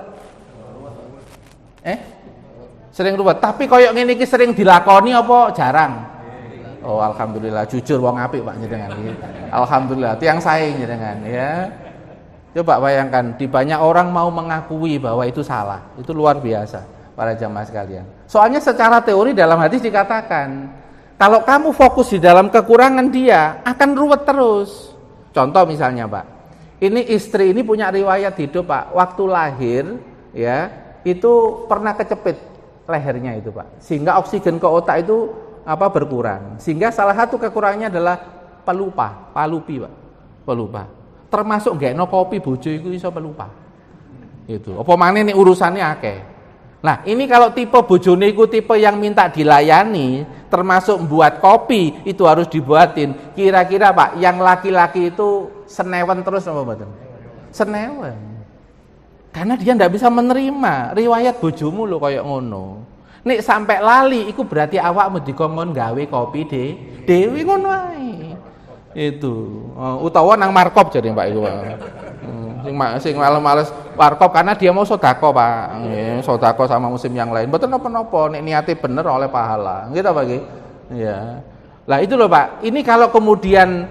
Sering ruwet. Tapi koyok ngene iki sering dilakoni apa jarang? Oh, alhamdulillah, jujur wong apik Pak njenengan iki. Alhamdulillah, tiyang sae njenengan ya. Coba bayangkan, di banyak orang mau mengakui bahwa itu salah. Itu luar biasa para jamaah sekalian. Soalnya secara teori dalam hadis dikatakan, kalau kamu fokus di dalam kekurangan dia, akan ruwet terus. Contoh misalnya Pak, ini istri ini punya riwayat hidup Pak, waktu lahir ya, itu pernah kecepit lehernya itu Pak. Sehingga oksigen ke otak itu berkurang. Sehingga salah satu kekurangannya adalah palupi Pak. Pelupa. Termasuk gekno kopi bojo iku iso pelupa. Itu. Apa maneh nek urusane akeh. Nah, ini kalau tipe bojone iku tipe yang minta dilayani, termasuk buat kopi itu harus dibuatin. Kira-kira Pak, yang laki-laki itu senewen terus apa mboten? Senewen. Karena dia ndak bisa menerima riwayat bojomu lho kaya ngono. Nek sampai lali iku berarti awakmu dikongkon gawe kopi dhewe ngono ae. Itu utawa nang markop jadi Pak iku. Sing males markop karena dia mau sedekah Pak. Sedekah sama musim yang lain. Mboten napa-napa nek niate bener oleh pahala. Gitu Pak nggih. Ya. Lah itu loh Pak. Ini kalau kemudian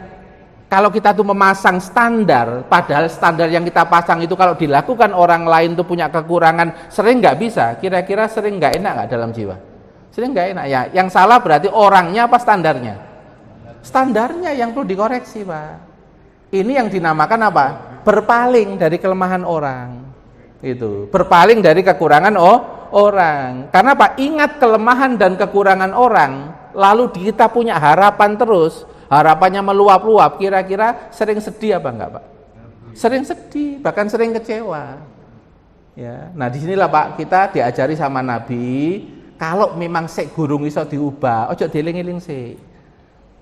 kalau kita tuh memasang standar, padahal standar yang kita pasang itu kalau dilakukan orang lain tuh punya kekurangan, sering nggak bisa. Kira-kira sering nggak enak nggak dalam jiwa? Sering nggak enak ya. Yang salah berarti orangnya apa standarnya? Standarnya yang perlu dikoreksi Pak. Ini yang dinamakan apa? Berpaling dari kelemahan orang. Itu. Berpaling dari kekurangan orang. Karena Pak, ingat kelemahan dan kekurangan orang, lalu kita punya harapan terus, harapannya meluap-luap, kira-kira sering sedih apa enggak Pak? Sering sedih, bahkan sering kecewa. Ya. Nah, disinilah Pak kita diajari sama Nabi, kalau memang sik gurung iso diubah, ojo dieling-eling sik.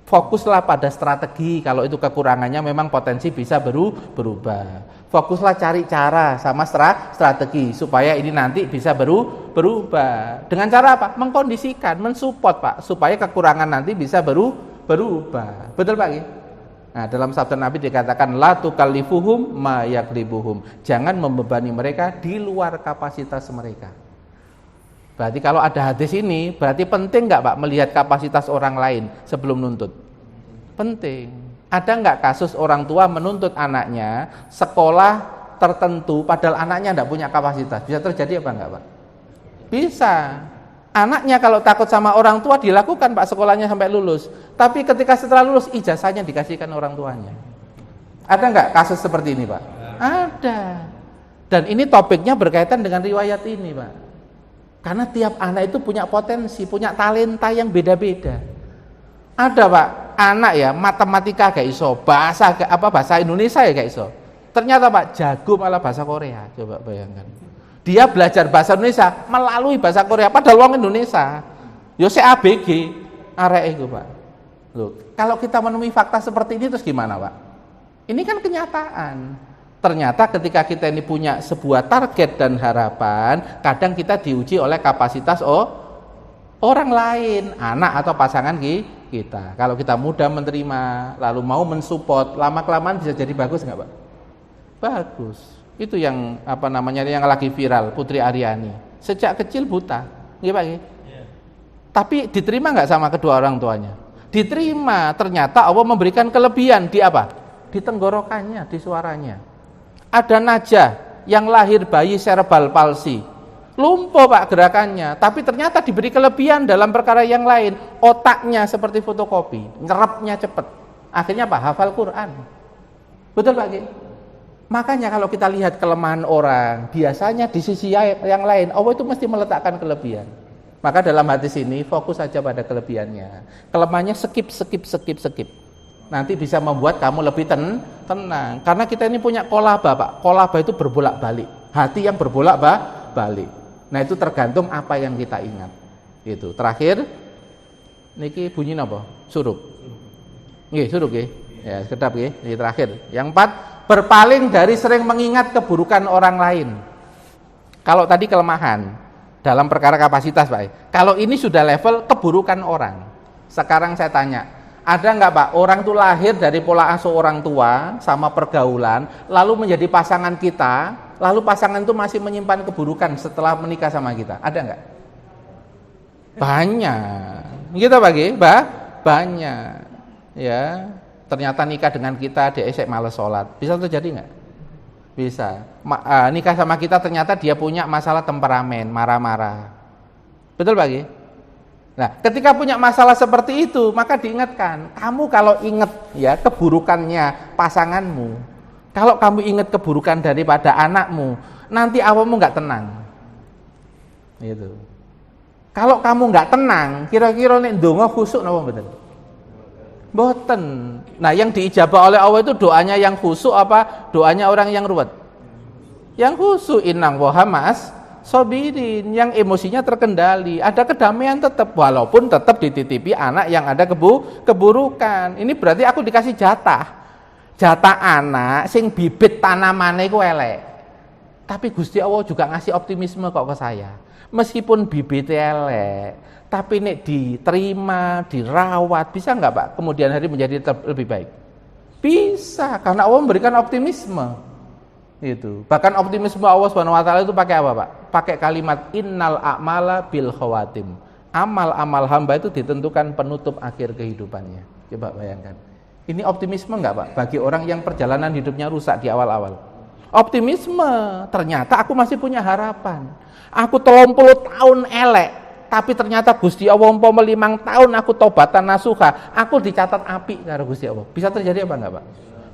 Fokuslah pada strategi, kalau itu kekurangannya memang potensi bisa berubah. Fokuslah cari cara sama strategi supaya ini nanti bisa berubah. Dengan cara apa? Mengkondisikan, mensupport Pak, supaya kekurangan nanti bisa berubah. Betul Pak? Nah, dalam sabda Nabi dikatakan la tukallifuhum ma yaklibuhum. Jangan membebani mereka di luar kapasitas mereka. Berarti kalau ada hadis ini, berarti penting nggak Pak melihat kapasitas orang lain sebelum nuntut? Penting. Ada nggak kasus orang tua menuntut anaknya sekolah tertentu padahal anaknya nggak punya kapasitas? Bisa terjadi apa enggak Pak? Bisa. Anaknya kalau takut sama orang tua dilakukan Pak sekolahnya sampai lulus. Tapi ketika setelah lulus ijazahnya dikasihkan orang tuanya. Ada nggak kasus seperti ini Pak? Ada. Dan ini topiknya berkaitan dengan riwayat ini Pak. Karena tiap anak itu punya potensi, punya talenta yang beda-beda. Ada Pak, anak ya matematika gak iso, bahasa Indonesia ya gak iso. Ternyata Pak jago malah bahasa Korea. Coba bayangkan. Dia belajar bahasa Indonesia melalui bahasa Korea padahal wong Indonesia. Yo ABG arek iku Pak. Loh, kalau kita menemui fakta seperti ini terus gimana Pak? Ini kan kenyataan. Ternyata ketika kita ini punya sebuah target dan harapan, kadang kita diuji oleh kapasitas orang lain, anak atau pasangan kita. Kalau kita mudah menerima, lalu mau mensupport, lama-kelamaan bisa jadi bagus nggak Pak? Bagus. Itu yang yang lagi viral, Putri Aryani. Sejak kecil buta, nggih Pak? Yeah. Tapi diterima nggak sama kedua orang tuanya? Diterima. Ternyata Allah memberikan kelebihan di apa? Di tenggorokannya, di suaranya. Ada Najah yang lahir bayi cerebral palsy, lumpuh Pak gerakannya, tapi ternyata diberi kelebihan dalam perkara yang lain. Otaknya seperti fotokopi, nyerapnya cepat. Akhirnya Pak hafal Quran. Betul Pak? Makanya kalau kita lihat kelemahan orang, biasanya di sisi yang lain Allah itu mesti meletakkan kelebihan. Maka dalam hadis ini fokus saja pada kelebihannya. Kelemahannya skip. Nanti bisa membuat kamu lebih tenang. Karena kita ini punya kolaba Pak. Kolaba itu berbolak-balik. Hati yang berbolak-balik. Nah itu tergantung apa yang kita ingat. Itu. Terakhir, niki bunyi napa? Surup. Nggih, surup nggih. Ya, sekedap nggih. Ini terakhir. Yang 4, berpaling dari sering mengingat keburukan orang lain. Kalau tadi kelemahan dalam perkara kapasitas Pak. Kalau ini sudah level keburukan orang. Sekarang saya tanya, ada nggak Pak, orang itu lahir dari pola asuh orang tua sama pergaulan, lalu menjadi pasangan kita, lalu pasangan itu masih menyimpan keburukan setelah menikah sama kita? Ada nggak? Banyak. Gitu Pak, banyak. Ya, ternyata nikah dengan kita dia esek malas sholat. Bisa terjadi nggak? Bisa. Nikah sama kita ternyata dia punya masalah temperamen, marah-marah. Betul Pak? Nah, ketika punya masalah seperti itu, maka diingatkan, kamu kalau ingat ya keburukannya pasanganmu, kalau kamu ingat keburukan daripada anakmu, nanti awakmu nggak tenang. Gitu. Kalau kamu nggak tenang, kira-kira nek ndonga khusuk napa mboten? Mboten. Nah, yang diijabah oleh Allah itu doanya yang khusuk apa doanya orang yang ruwet? Yang khusuk, innang wa hamas sobirin, yang emosinya terkendali, ada kedamaian tetap, walaupun tetap dititipi anak yang ada keburukan. Ini berarti aku dikasih jatah anak sing bibit tanamannya iku elek. Tapi Gusti Allah juga ngasih optimisme kok ke saya. Meskipun bibit elek, tapi nek diterima, dirawat, bisa nggak Pak kemudian hari menjadi lebih baik? Bisa, karena Allah memberikan optimisme. Itu. Bahkan optimisme Allah Subhanahu wa taala itu pakai apa, Pak? Pakai kalimat innal a'mala bil khawatim. Amal-amal hamba itu ditentukan penutup akhir kehidupannya. Coba bayangkan. Ini optimisme enggak, Pak? Bagi orang yang perjalanan hidupnya rusak di awal-awal. Optimisme. Ternyata aku masih punya harapan. Aku 30 tahun elek, tapi ternyata Gusti Allah umpama 5 tahun aku taubatan nasuha, aku dicatat apik karo Gusti Allah. Bisa terjadi apa enggak, Pak?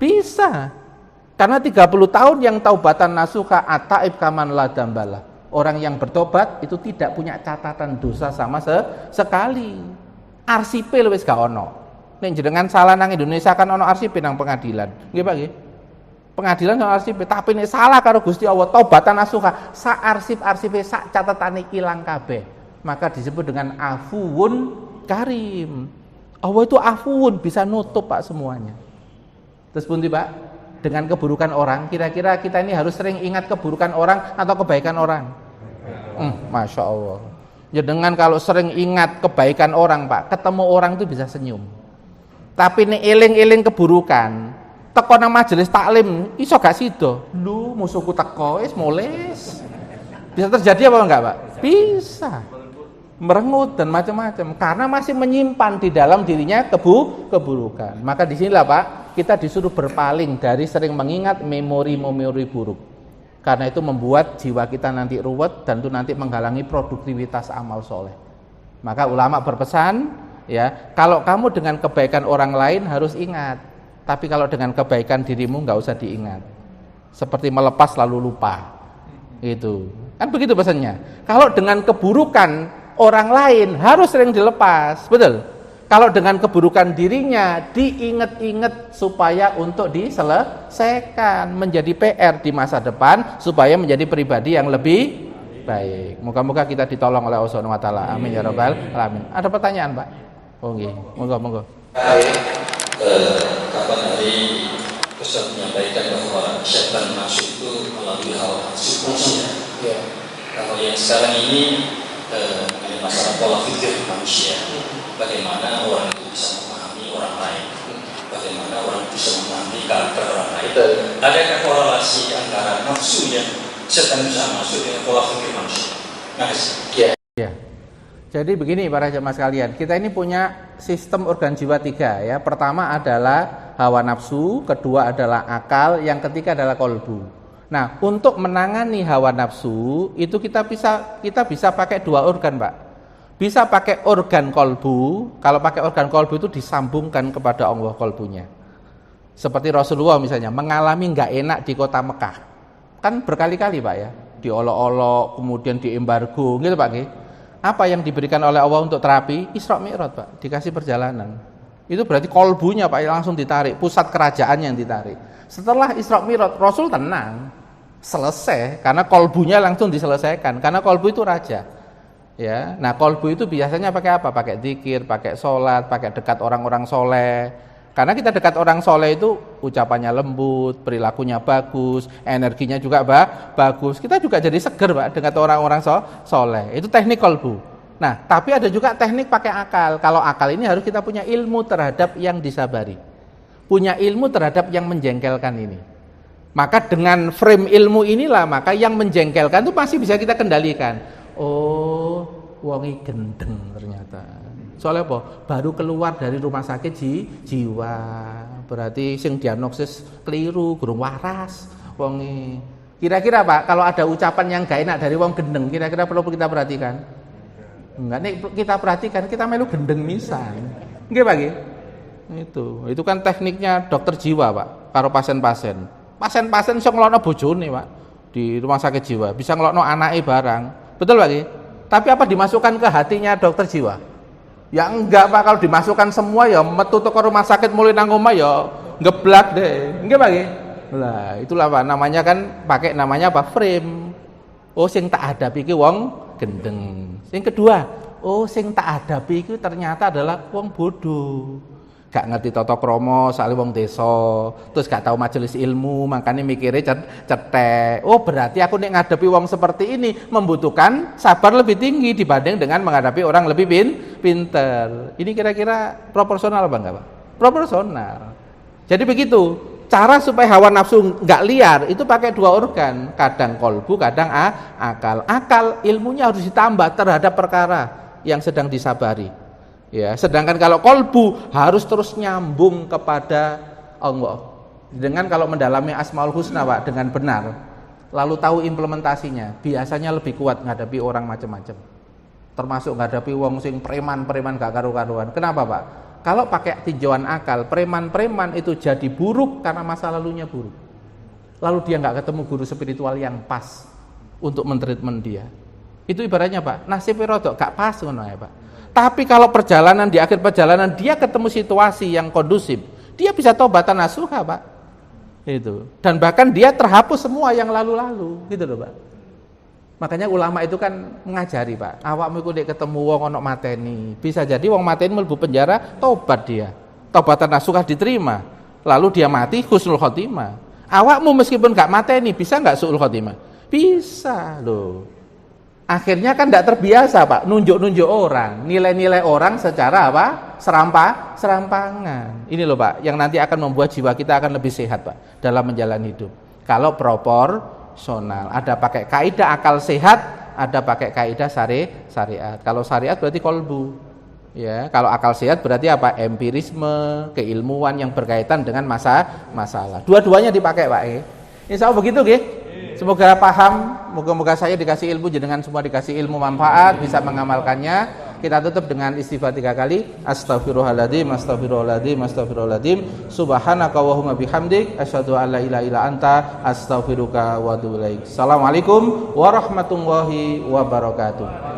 Bisa. Karena 30 tahun yang taubatan nasuha ataib kaman la dambala. Orang yang bertobat itu tidak punya catatan dosa sama sekali. Arsipe wis gak ono. Nek jenengan salah nang Indonesia kan ono arsipe nang pengadilan. Nggih Pak nggih. Pengadilan sama arsipe, tapi nek salah karo Gusti Allah, taubatan nasuha, sak arsip-arsipe sak catetane ilang kabeh. Maka disebut dengan afuwun karim. Allah itu afuwun, bisa nutup Pak semuanya. Terus pundi Pak? Dengan keburukan orang, kira-kira kita ini harus sering ingat keburukan orang atau kebaikan orang? Masya Allah. Ya dengan kalau sering ingat kebaikan orang Pak, ketemu orang itu bisa senyum. Tapi nih eling-eling keburukan, teko nang majelis taklim iso gak sido. Lu musuhku teko wis moles. Bisa terjadi apa enggak, Pak? Bisa. Merengut dan macam-macam karena masih menyimpan di dalam dirinya keburukan. Maka disinilah Pak, kita disuruh berpaling dari sering mengingat memori-memori buruk. Karena itu membuat jiwa kita nanti ruwet dan itu nanti menghalangi produktivitas amal soleh. Maka ulama berpesan, ya, kalau kamu dengan kebaikan orang lain harus ingat, tapi kalau dengan kebaikan dirimu nggak usah diingat. Seperti melepas lalu lupa. Itu kan begitu pesannya. Kalau dengan keburukan orang lain harus sering dilepas, betul. Kalau dengan keburukan dirinya diingat-ingat supaya untuk diselesaikan, menjadi PR di masa depan supaya menjadi pribadi yang lebih baik. Moga-moga kita ditolong oleh Allah Subhanahu wa taala. Amin ya rabbal alamin. Ada pertanyaan, Pak? Oh nggih, monggo. Kapan hari Ustaz menyampaikan bahwa syaitan masuk itu melalui hawa nafsu manusia. Ya. Kalau yang sekarang ini masalah pola pikir manusia. Bagaimana orang itu bisa memahami orang lain, bagaimana orang bisa memahami karakter orang lain. Adakah korelasi antara nafsu yang setan bisa masuk dengan pola pikir manusia? Ya. Jadi begini para jemaah sekalian, kita ini punya sistem organ jiwa 3 ya. Pertama adalah hawa nafsu, kedua adalah akal, yang ketiga adalah kolbu. Nah, untuk menangani hawa nafsu itu kita bisa pakai 2 organ, Pak. Bisa pakai organ kolbu. Kalau pakai organ kolbu itu disambungkan kepada Allah kolbunya. Seperti Rasulullah misalnya mengalami nggak enak di kota Mekah, kan berkali-kali Pak ya, diolok-olok, kemudian diembargo, gitu Pak. Apa yang diberikan oleh Allah untuk terapi? Isra Mi'raj Pak, dikasih perjalanan. Itu berarti kolbunya Pak langsung ditarik, pusat kerajaan yang ditarik. Setelah Isra Mi'raj Rasul tenang, selesai, karena kolbunya langsung diselesaikan, karena kolbu itu raja. Ya, nah kolbu itu biasanya pakai apa? Pakai zikir, pakai sholat, pakai dekat orang-orang soleh. Karena kita dekat orang soleh itu ucapannya lembut, perilakunya bagus, energinya juga bagus. Kita juga jadi seger Pak dekat orang-orang soleh. Itu teknik kolbu. Nah, tapi ada juga teknik pakai akal. Kalau akal ini harus kita punya ilmu terhadap yang disabari, punya ilmu terhadap yang menjengkelkan ini. Maka dengan frame ilmu inilah maka yang menjengkelkan itu masih bisa kita kendalikan. Oh, wongi gendeng ternyata. Soalnya apa? Baru keluar dari rumah sakit jiwa. Berarti sing diagnosis keliru, gurung waras. Wongi. Kira-kira Pak, kalau ada ucapan yang gak enak dari wong gendeng, kira-kira perlu kita perhatikan? Enggak, nih kita perhatikan, kita melu gendeng misan. Nggih Pak nggih? Itu kan tekniknya dokter jiwa Pak, karo pasien-pasien. Pasien-pasien iso ngelokno bojone Pak di rumah sakit jiwa, bisa ngelokno anake barang. Betul Pak? Tapi apa dimasukkan ke hatinya dokter jiwa? Ya enggak Pak, kalau dimasukkan semua ya metu teko rumah sakit mulai nang omah ya ngeblak deh. Enggak Pak? Lah, itulah Pak namanya kan pakai namanya apa? Frame. Oh, sing tak hadapi iki wong gendeng. Sing kedua, oh sing tak hadapi iki ternyata adalah wong bodoh. Gak ngerti tata krama, soalnya wong desa, terus gak tahu majelis ilmu, makanya mikirnya cetek. Oh berarti aku nek ngadepi wong seperti ini membutuhkan sabar lebih tinggi dibanding dengan menghadapi orang lebih pinter. Ini kira-kira proporsional apa enggak Pak? Proporsional. Jadi begitu. Cara supaya hawa nafsu nggak liar itu pakai 2 organ, kadang kolbu, kadang akal. Akal ilmunya harus ditambah terhadap perkara yang sedang disabari. Ya, sedangkan kalau kolbu harus terus nyambung kepada Allah. Dengan kalau mendalami Asmaul Husna Pak dengan benar, lalu tahu implementasinya, biasanya lebih kuat menghadapi orang macam-macam. Termasuk menghadapi wong sing preman-preman gak karu-karuan. Kenapa Pak? Kalau pakai tinjauan akal, preman-preman itu jadi buruk karena masa lalunya buruk. Lalu dia nggak ketemu guru spiritual yang pas untuk mentreatment dia. Itu ibaratnya Pak, nasibnya rodok gak pas ngono ya Pak. Tapi kalau perjalanan di akhir perjalanan dia ketemu situasi yang kondusif, dia bisa taubatan nasuha Pak. Itu. Dan bahkan dia terhapus semua yang lalu-lalu, gitu loh, Pak. Makanya ulama itu kan mengajari, Pak. Awakmu iku nek ketemu wong ana mateni, bisa jadi wong mateni mlebu penjara, tobat dia. Tobatan nasuha diterima. Lalu dia mati husnul khotimah. Awakmu meskipun gak mateni, bisa gak suul khotimah? Bisa loh. Akhirnya kan tidak terbiasa, Pak, nunjuk-nunjuk orang, nilai-nilai orang secara apa? Serampangan. Ini loh, Pak, yang nanti akan membuat jiwa kita akan lebih sehat, Pak, dalam menjalani hidup. Kalau proporsional, ada pakai kaidah akal sehat, ada pakai kaidah syariat. Kalau syariat berarti kolbu. Ya, kalau akal sehat berarti apa? Empirisme, keilmuan yang berkaitan dengan masalah. Dua-duanya dipakai, Pak. Insya Allah begitu, nggih. Semoga paham, moga-moga saya dikasih ilmu, jenengan semua dikasih ilmu manfaat, bisa mengamalkannya. Kita tutup dengan istighfar 3 kali. Astaghfirullahaladzim, astaghfirullahaladzim, astaghfirullahaladzim. Subhanaka wahumma bihamdik, asyhadu an la ilaha illa anta, astaghfiruka wa atubu ilaik. Assalamualaikum warahmatullahi wabarakatuh.